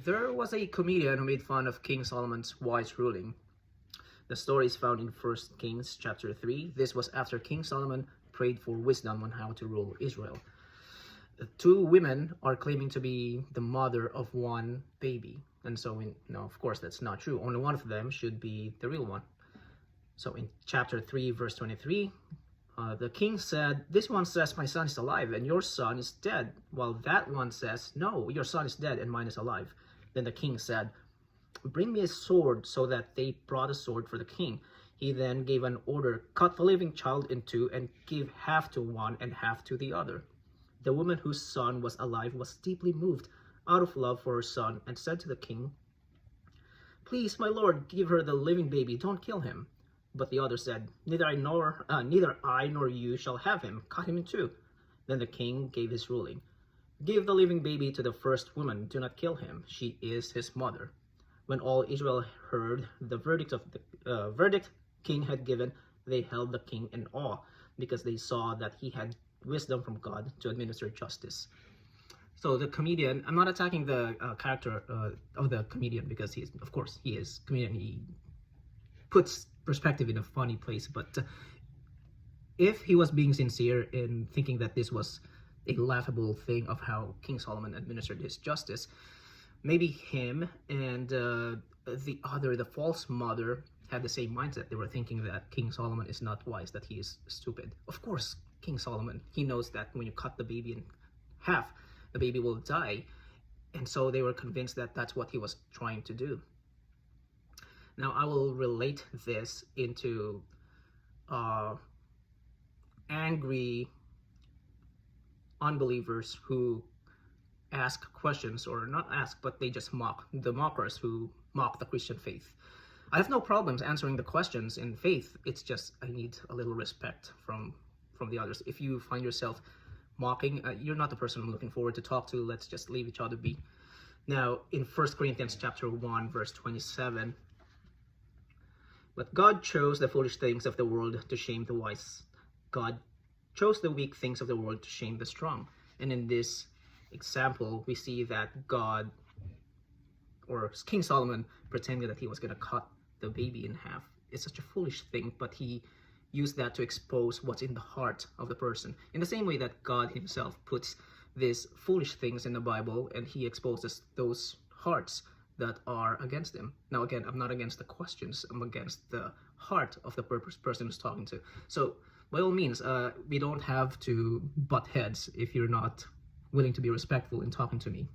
There was a comedian who made fun of King Solomon's wise ruling. The story is found in 1 Kings chapter 3. This was after King Solomon prayed for wisdom on how to rule Israel. Two women are claiming to be the mother of one baby. And so, of course, that's not true. Only one of them should be the real one. So in chapter 3, verse 23, the king said, "This one says my son is alive and your son is dead, while that one says, no, your son is dead and mine is alive." Then the king said, "Bring me a sword," so that they brought a sword for the king. He then gave an order, "Cut the living child in two and give half to one and half to the other." The woman whose son was alive was deeply moved out of love for her son and said to the king, "Please, my lord, give her the living baby, don't kill him." But the other said, neither I nor you shall have him. Cut him in two." Then the king gave his ruling, "Give the living baby to the first woman. Do not kill him. She is his mother." When all Israel heard the verdict king had given, they held the king in awe, because they saw that he had wisdom from God to administer justice. So the comedian, I'm not attacking the character of the comedian, because he is comedian. He puts perspective in a funny place, but if he was being sincere in thinking that this was a laughable thing of how King Solomon administered his justice, maybe him and the false mother had the same mindset. They were thinking that King Solomon is not wise, that he is stupid. Of course, King Solomon, he knows that when you cut the baby in half, the baby will die. And so they were convinced that that's what he was trying to do. Now, I will relate this into angry unbelievers who ask questions, or not ask, but they just mock, the mockers who mock the Christian faith. I have no problems answering the questions in faith. It's just I need a little respect from the others. If you find yourself mocking, you're not the person I'm looking forward to talk to. Let's just leave each other be. Now, in 1 Corinthians chapter 1, verse 27, "But God chose the foolish things of the world to shame the wise. God chose the weak things of the world to shame the strong." And in this example, we see that God, or King Solomon, pretended that he was going to cut the baby in half. It's such a foolish thing, but he used that to expose what's in the heart of the person. In the same way that God himself puts these foolish things in the Bible, and he exposes those hearts that are against him. Now, again, I'm not against the questions. I'm against the heart of the person who's talking to. So, by all means, we don't have to butt heads if you're not willing to be respectful in talking to me.